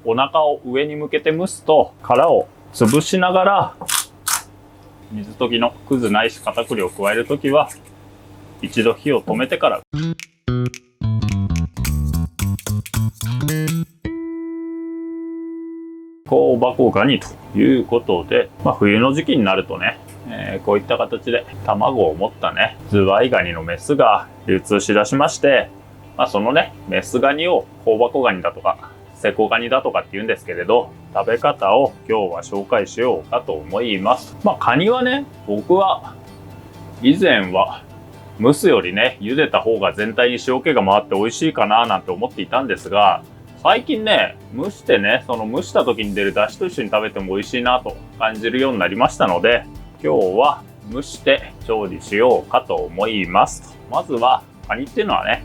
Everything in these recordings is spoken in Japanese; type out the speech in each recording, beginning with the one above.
お腹を上に向けて蒸すと殻を潰しながら水溶きのくずないし片栗を加えるときは一度火を止めてから香箱ガニということで、冬の時期になるとね、こういった形で卵を持ったねズワイガニのメスが流通しだしまして、そのねメスガニを香箱ガニだとかセコガニだとかって言うんですけれど、食べ方を今日は紹介しようかと思います。カニはね、僕は以前は蒸すよりね茹でた方が全体に塩気が回って美味しいかななんて思っていたんですが、最近ね蒸してねその蒸した時に出る出汁と一緒に食べても美味しいなと感じるようになりましたので、今日は蒸して調理しようかと思います。まずはカニっていうのはね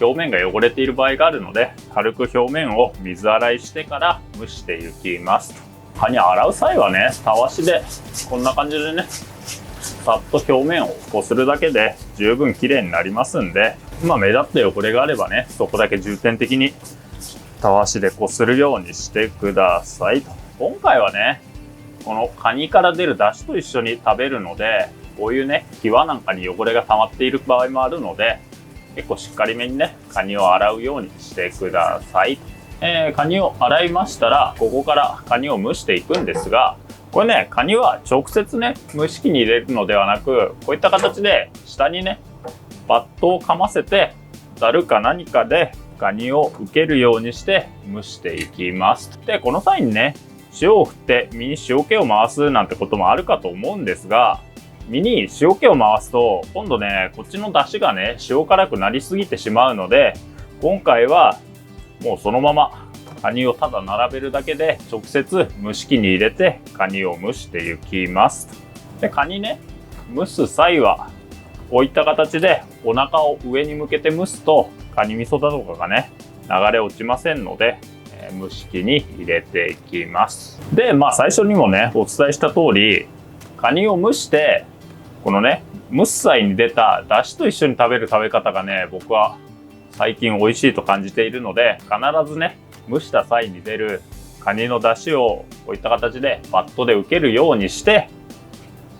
表面が汚れている場合があるので、軽く表面を水洗いしてから蒸していきます。カニ洗う際はねたわしでこんな感じでねさっと表面をこするだけで十分綺麗になりますんで、目立った汚れがあればねそこだけ重点的にたわしでこするようにしてくださいと。今回はねこのカニから出る出汁と一緒に食べるので、こういうね際なんかに汚れが溜まっている場合もあるので、結構しっかりめにねカニを洗うようにしてください。カニを洗いましたらここからカニを蒸していくんですが、これねカニは直接ね蒸し器に入れるのではなく、こういった形で下にねバットをかませてざるか何かでカニを受けるようにして蒸していきます。でこの際にね塩を振って身に塩気を回すなんてこともあるかと思うんですが、身に塩気を回すと今度ねこっちの出汁がね塩辛くなりすぎてしまうので、今回はもうそのままカニをただ並べるだけで直接蒸し器に入れてカニを蒸していきます。でカニね蒸す際はこういった形でお腹を上に向けて蒸すとカニ味噌だとかがね流れ落ちませんので、蒸し器に入れていきます。で最初にもねお伝えした通り、カニを蒸してこのね蒸す際に出た出汁と一緒に食べる食べ方がね僕は最近美味しいと感じているので、必ずね蒸した際に出るカニの出汁をこういった形でバットで受けるようにして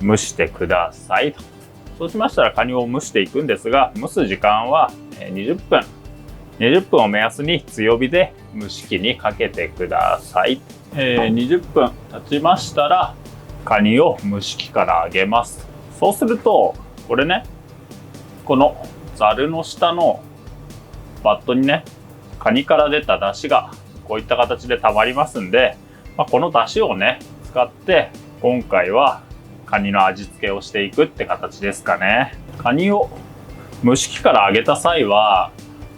蒸してくださいと。そうしましたらカニを蒸していくんですが、蒸す時間は20分を目安に強火で蒸し器にかけてください。20分経ちましたらカニを蒸し器から上げます。そうするとこれねこのざるの下のバットにねカニから出た出汁がこういった形でたまりますんで、この出汁をね使って今回はカニの味付けをしていくって形ですかね。カニを蒸し器から上げた際は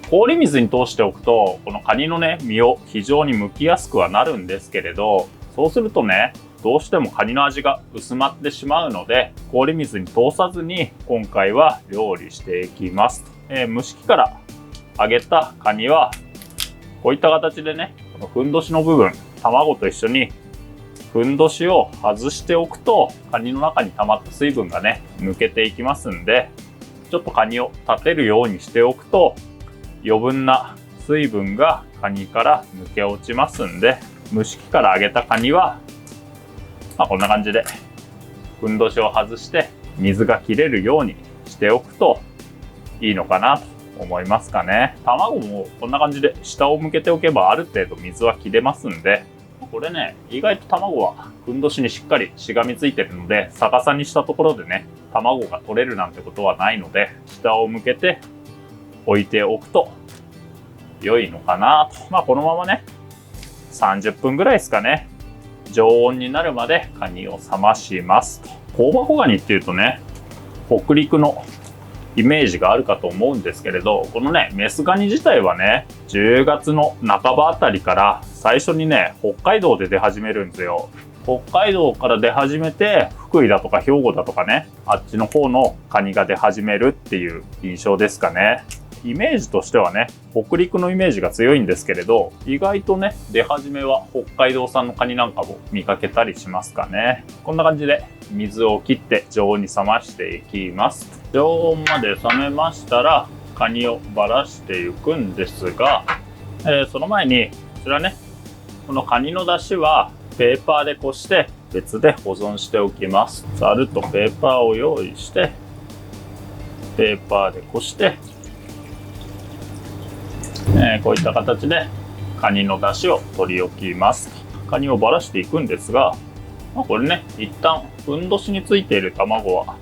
氷水に通しておくとこのカニのね身を非常に剥きやすくはなるんですけれど、そうするとねどうしてもカニの味が薄まってしまうので、氷水に通さずに今回は料理していきます。蒸し器から揚げたカニはこういった形でねこのふんどしの部分、卵と一緒にふんどしを外しておくとカニの中に溜まった水分がね抜けていきますんで、ちょっとカニを立てるようにしておくと余分な水分がカニから抜け落ちますんで、蒸し器から揚げたカニはこんな感じでふんどしを外して水が切れるようにしておくといいのかなと思いますかね。卵もこんな感じで下を向けておけばある程度水は切れますんで、これね意外と卵はふんどしにしっかりしがみついてるので、逆さにしたところでね卵が取れるなんてことはないので、下を向けて置いておくと良いのかなと。このままね30分ぐらいですかね、常温になるまでカニを冷ましますと。香箱ガニっていうとね北陸のイメージがあるかと思うんですけれど、このねメスガニ自体はね10月の半ばあたりから最初にね北海道で出始めるんですよ。北海道から出始めて福井だとか兵庫だとかねあっちの方のカニが出始めるっていう印象ですかね。イメージとしてはね北陸のイメージが強いんですけれど、意外とね出始めは北海道産のカニなんかも見かけたりしますかね。こんな感じで水を切って常温に冷ましていきます。常温まで冷めましたらカニをばらしていくんですが、その前にこちらねこのカニの出汁はペーパーでこして別で保存しておきます。ざるとペーパーを用意して、ペーパーでこして、こういった形でカニの出汁を取り置きます。カニをばらしていくんですが、これね、一旦ふんどしについている卵は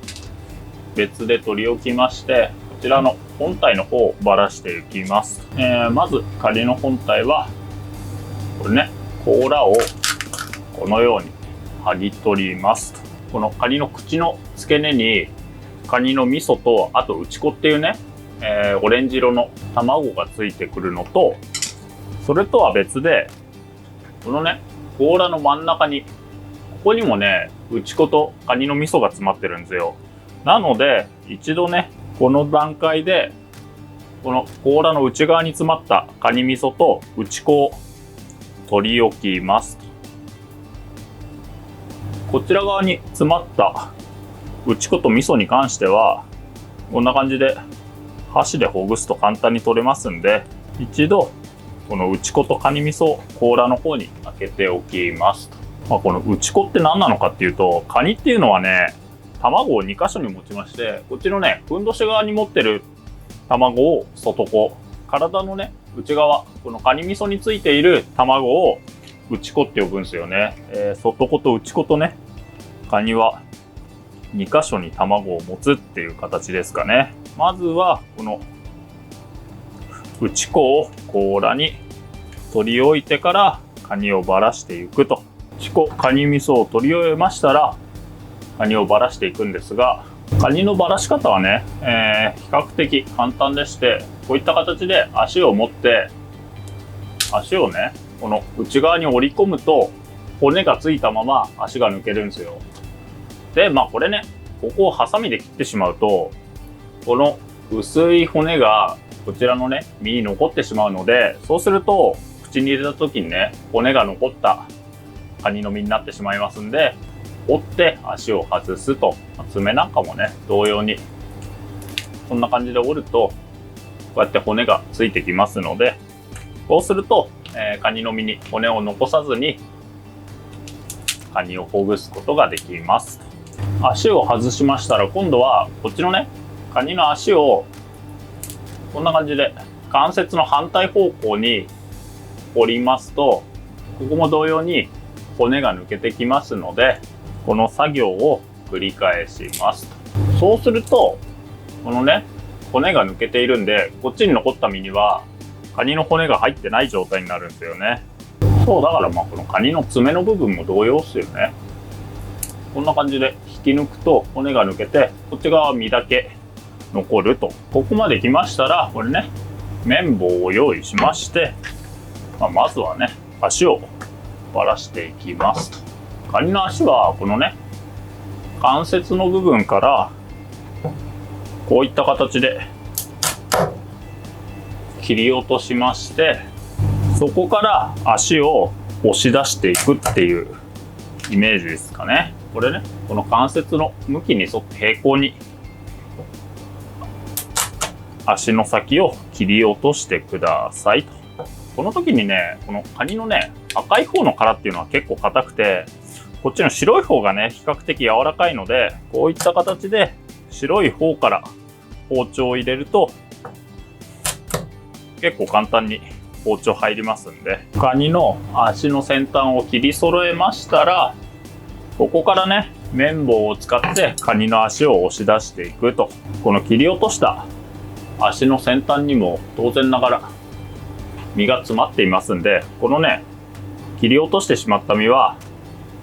別で取り置きまして、こちらの本体の方をばらしていきます。まずカニの本体はこれね、甲羅をこのように剥ぎ取ります。このカニの口の付け根にカニの味噌と、あと内子っていうね、オレンジ色の卵がついてくるのと、それとは別でこのね、甲羅の真ん中にここにもね、内子とカニの味噌が詰まってるんですよ。なので一度ね、この段階でこの甲羅の内側に詰まったカニ味噌と内子を取り置きます。こちら側に詰まった内子と味噌に関してはこんな感じで箸でほぐすと簡単に取れますんで、一度この内子とカニ味噌を甲羅の方に開けておきます。この内子って何なのかっていうと、カニっていうのはね、卵を2箇所に持ちまして、こっちのね、ふんどし側に持ってる卵を外子、体のね、内側、このカニ味噌についている卵を内子って呼ぶんですよね。外子と内子とね、カニは2箇所に卵を持つっていう形ですかね。まずはこの内子を甲羅に取り置いてからカニをばらしていくと。内子、カニ味噌を取り終えましたらカニをばらしていくんですが、カニのばらし方はね、比較的簡単でして、こういった形で足を持って足をね、この内側に折り込むと骨がついたまま足が抜けるんですよ。でこれね、ここをハサミで切ってしまうとこの薄い骨がこちらのね、身に残ってしまうので、そうすると口に入れた時にね、骨が残ったカニの身になってしまいますんで、折って足を外すと。爪なんかもね、同様にこんな感じで折るとこうやって骨がついてきますので、こうすると、カニの身に骨を残さずにカニをほぐすことができます。足を外しましたら、今度はこっちのね、カニの足をこんな感じで関節の反対方向に折りますと、ここも同様に骨が抜けてきますので、この作業を繰り返します。そうするとこのね、骨が抜けているんで、こっちに残った身にはカニの骨が入ってない状態になるんですよね。そうだからこのカニの爪の部分も同様ですよね。こんな感じで引き抜くと骨が抜けて、こっち側は身だけ残ると。ここまで来ましたら、これね、綿棒を用意しまして、まずはね、足をばらしていきますと。カニの足はこのね、関節の部分からこういった形で切り落としまして、そこから足を押し出していくっていうイメージですかね。これね、この関節の向きに沿って平行に足の先を切り落としてくださいと。この時にね、このカニのね、赤い方の殻っていうのは結構硬くて、こっちの白い方がね、比較的柔らかいので、こういった形で白い方から包丁を入れると結構簡単に包丁入りますんで、カニの足の先端を切り揃えましたら、ここからね、綿棒を使ってカニの足を押し出していくと。この切り落とした足の先端にも当然ながら身が詰まっていますんで、このね、切り落としてしまった身は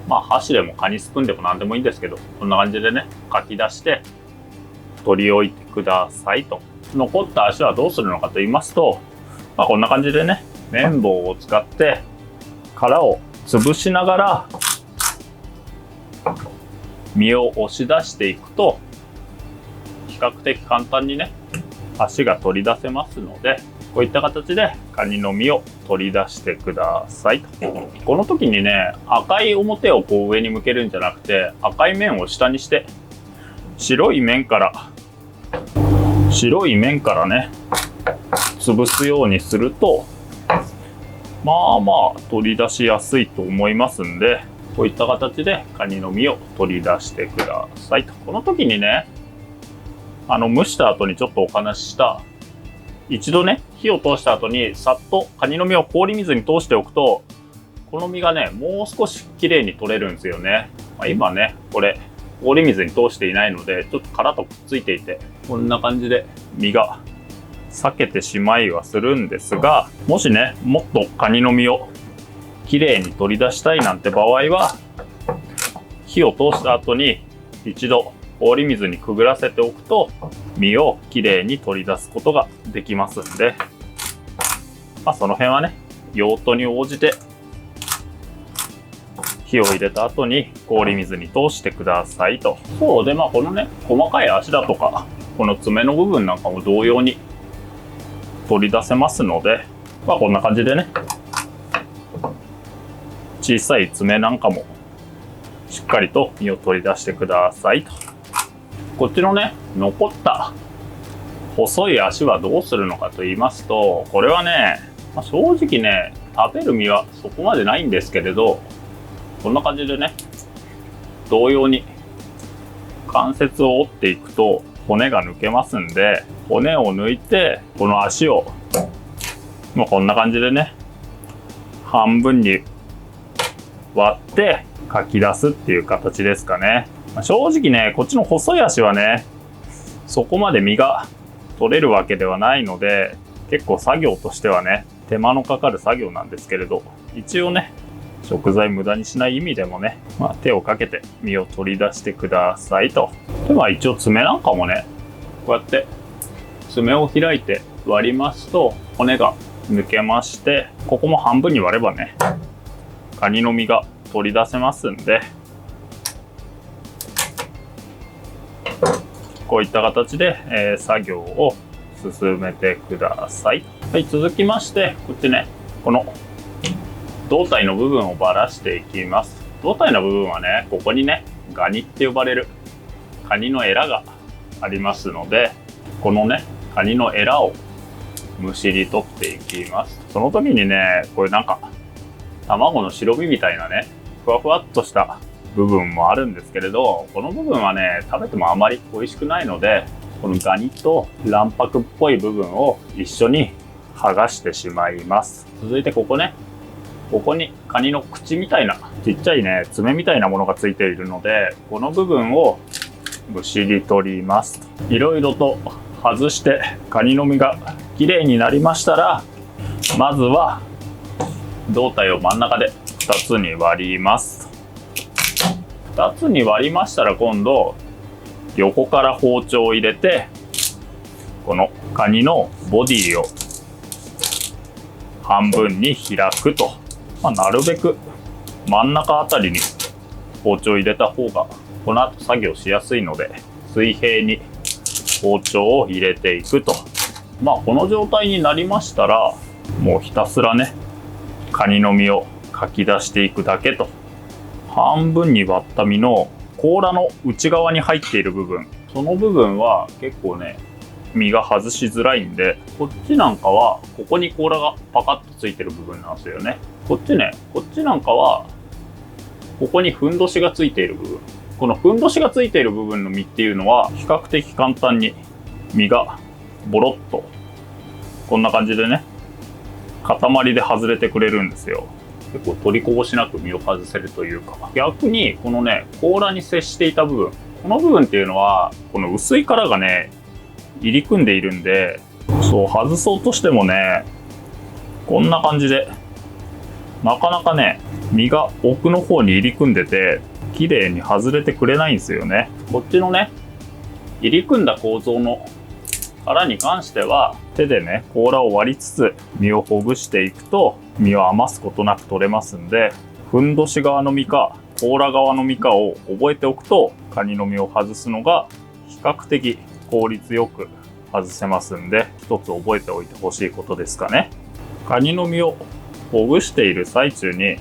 箸でもカニスプーンでも何でもいいんですけど、こんな感じでね、かき出して取り置いてくださいと。残った足はどうするのかと言いますと、こんな感じでね、綿棒を使って殻を潰しながら身を押し出していくと、比較的簡単にね、足が取り出せますので、こういった形でカニの身を取り出してくださいと。この時にね、赤い表をこう上に向けるんじゃなくて、赤い面を下にして白い面からね、潰すようにするとまあまあ取り出しやすいと思いますんで、こういった形でカニの身を取り出してくださいと。この時にね、蒸した後にちょっとお話しした、一度ね、火を通した後にさっとカニの身を氷水に通しておくと、この身がね、もう少し綺麗に取れるんですよね。今ね、これ、氷水に通していないので、ちょっと殻とくっついていて、こんな感じで身が裂けてしまいはするんですが、もしね、もっとカニの身を綺麗に取り出したいなんて場合は、火を通した後に一度氷水にくぐらせておくと、身を綺麗に取り出すことができますんで、その辺はね、用途に応じて火を入れた後に氷水に通してくださいと。そうで、このね、細かい足だとか、この爪の部分なんかも同様に取り出せますので、こんな感じでね、小さい爪なんかもしっかりと身を取り出してくださいと。こっちのね、残った細い足はどうするのかと言いますと、これはね、正直ね、食べる身はそこまでないんですけれど、こんな感じでね、同様に関節を折っていくと骨が抜けますんで、骨を抜いてこの足をこんな感じでね、半分に割ってかき出すっていう形ですかね。正直ね、こっちの細い足はね、そこまで身が取れるわけではないので、結構作業としてはね、手間のかかる作業なんですけれど、一応ね、食材無駄にしない意味でもね、手をかけて身を取り出してくださいと。で一応爪なんかもね、こうやって爪を開いて割りますと骨が抜けまして、ここも半分に割ればね、カニの身が取り出せますんで、こういった形で、作業を進めてください。はい、続きましてこっちね、この胴体の部分をばらしていきます。胴体の部分はね、ここにね、ガニって呼ばれるカニのエラがありますので、このね、カニのエラをむしり取っていきます。その時にね、これなんか卵の白身みたいなね、ふわふわっとした部分もあるんですけれど、この部分はね、食べてもあまり美味しくないので、このガニと卵白っぽい部分を一緒に剥がしてしまいます。続いてここね、ここにカニの口みたいなちっちゃいね、爪みたいなものがついているので、この部分をむしり取ります。いろいろと外してカニの身がきれいになりましたら、まずは胴体を真ん中で2つに割ります。2つに割りましたら、今度横から包丁を入れて、このカニのボディを半分に開くと。なるべく真ん中あたりに包丁を入れた方がこの後作業しやすいので、水平に包丁を入れていくと。この状態になりましたら、もうひたすらね、カニの身をかき出していくだけと。半分に割った身の甲羅の内側に入っている部分、その部分は結構ね、身が外しづらいんで、こっちなんかはここに甲羅がパカッとついてる部分なんですよね。こっちなんかはここにふんどしがついている部分、このふんどしがついている部分の身っていうのは比較的簡単に身がボロッとこんな感じでね、塊で外れてくれるんですよ。結構取りこぼしなく身を外せるというか、逆にこのね、甲羅に接していた部分、この部分っていうのはこの薄い殻がね、入り組んでいるんで、そう外そうとしてもね、こんな感じでなかなかね、身が奥の方に入り組んでて綺麗に外れてくれないんですよね。こっちのね、入り組んだ構造の殻に関しては手でね、甲羅を割りつつ身をほぐしていくと身を余すことなく取れますんで、ふんどし側の身か甲羅側の身かを覚えておくと、カニの身を外すのが比較的効率よく外せますんで、一つ覚えておいてほしいことですかね。カニの身をほぐしている最中に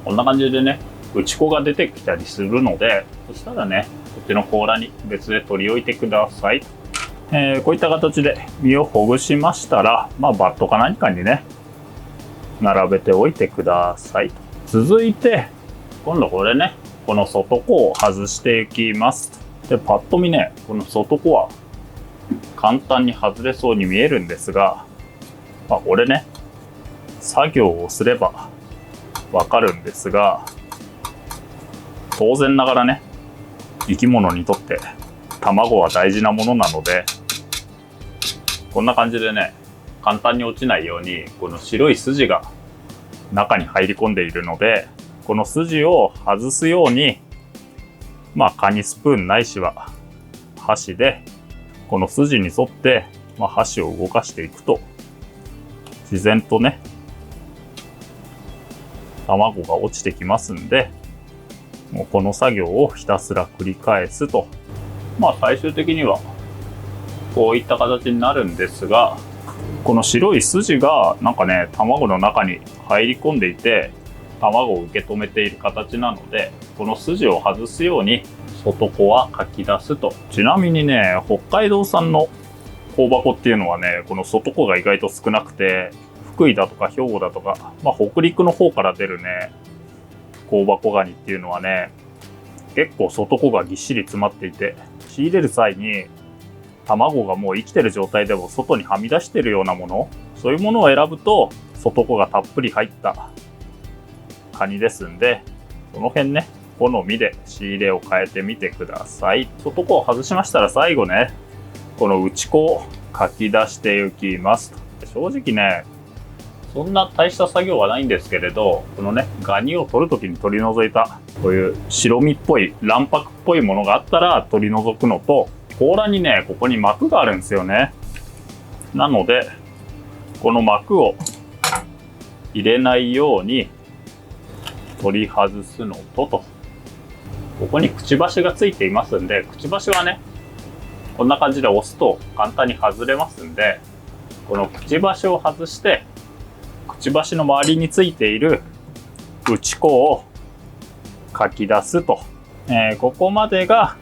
こんな感じでね、内子が出てきたりするので、そしたらね、こっちの甲羅に別で取り置いてください。こういった形で身をほぐしましたら、バットか何かにね、並べておいてください。続いて、今度これね、この外子を外していきます。で、パッと見ね、この外子は簡単に外れそうに見えるんですが、これね、作業をすればわかるんですが、当然ながらね、生き物にとって卵は大事なものなので、こんな感じでね、簡単に落ちないように、この白い筋が中に入り込んでいるので、この筋を外すように、カニスプーンないしは箸で、この筋に沿って、箸を動かしていくと、自然とね、卵が落ちてきますんで、もうこの作業をひたすら繰り返すと、最終的にはこういった形になるんですが、この白い筋がなんかね、卵の中に入り込んでいて、卵を受け止めている形なので、この筋を外すように外子はかき出すと。ちなみにね、北海道産の香箱っていうのはね、この外子が意外と少なくて、福井だとか兵庫だとか、北陸の方から出るね、香箱ガニっていうのはね、結構外子がぎっしり詰まっていて、仕入れる際に卵がもう生きてる状態でも外にはみ出してるようなもの、そういうものを選ぶと外子がたっぷり入ったカニですんで、その辺ね、好みで仕入れを変えてみてください。外子を外しましたら最後ね、この内子をかき出していきますと。正直ね、そんな大した作業はないんですけれど、このね、ガニを取るときに取り除いた、こういう白身っぽい、卵白っぽいものがあったら取り除くのと、甲羅にね、ここに膜があるんですよね。なので、この膜を入れないように取り外すのと、ここにくちばしがついていますんで、くちばしはね、こんな感じで押すと簡単に外れますんで、このくちばしを外して、くちばしの周りについている内子をかき出すと。ここまでが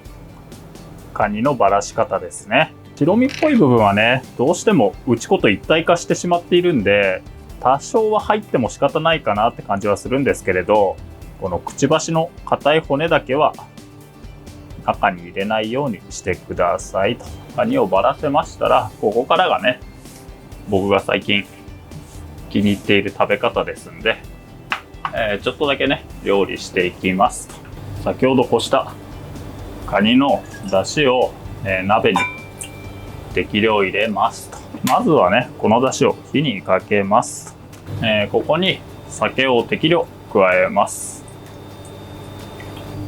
カニのばらし方ですね。白身っぽい部分はね、どうしても内子と一体化してしまっているんで、多少は入っても仕方ないかなって感じはするんですけれど、このくちばしの硬い骨だけは中に入れないようにしてくださいと。カニをばらせましたら、ここからがね、僕が最近気に入っている食べ方ですんで、ちょっとだけね、料理していきますと。先ほどこしたカニの出汁を、鍋に適量入れますと。まずはね、この出汁を火にかけます。ここに酒を適量加えます。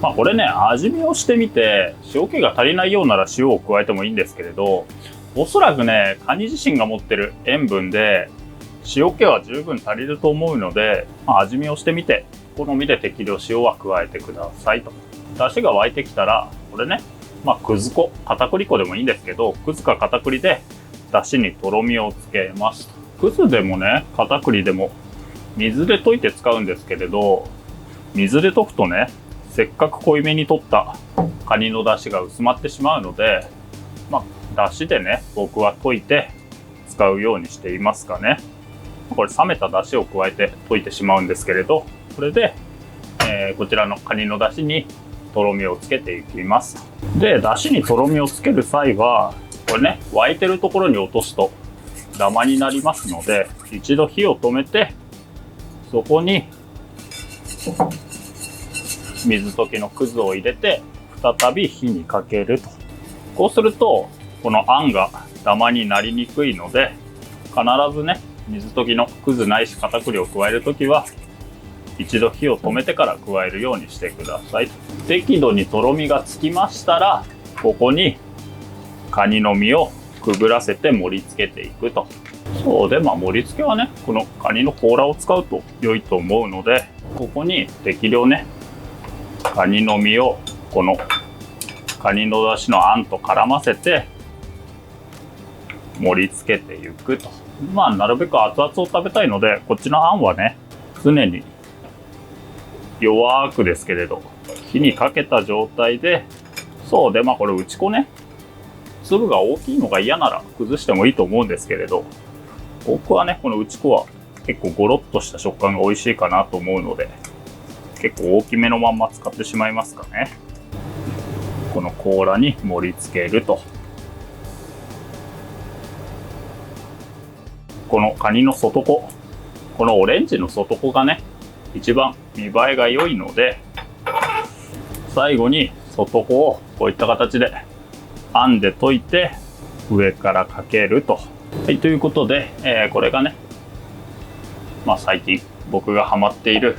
これね、味見をしてみて、塩気が足りないようなら塩を加えてもいいんですけれど、おそらくね、カニ自身が持ってる塩分で、塩気は十分足りると思うので、味見をしてみて、好みで適量塩は加えてくださいと。出汁が沸いてきたら、これね、くず粉、片栗粉でもいいんですけど、くずか片栗で出汁にとろみをつけます。くずでもね、片栗でも水で溶いて使うんですけれど、水で溶くとね、せっかく濃いめに取ったカニの出汁が薄まってしまうので、出汁でね、僕は溶いて使うようにしていますかね。これ冷めた出汁を加えて溶いてしまうんですけれど、これで、こちらのカニの出汁にとろみをつけていきます。で、出汁にとろみをつける際は、これね、沸いてるところに落とすとダマになりますので、一度火を止めて、そこに水溶きのくずを入れて、再び火にかけると。こうすると、このあんがダマになりにくいので、必ずね、水溶きのくずないし片栗を加えるときは、一度火を止めてから加えるようにしてください。適度にとろみがつきましたら、ここにカニの身をくぐらせて盛り付けていくと。そうで、盛り付けはね、このカニの甲羅を使うと良いと思うので、ここに適量ね、カニの身をこのカニの出汁のあんと絡ませて盛り付けていくと。なるべく熱々を食べたいので、こっちのあんはね、常に弱くですけれど、火にかけた状態で、そうで、これ内子ね、粒が大きいのが嫌なら崩してもいいと思うんですけれど、僕はね、この内子は結構ゴロッとした食感が美味しいかなと思うので、結構大きめのまんま使ってしまいますかね。この甲羅に盛り付けると。このカニの外子、このオレンジの外子がね、一番見栄えが良いので、最後に外子をこういった形で編んで溶いて上からかけると。はい、ということで、これがね、最近僕がハマっている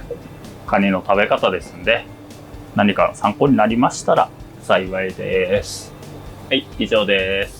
カニの食べ方ですんで、何か参考になりましたら幸いです。はい、以上です。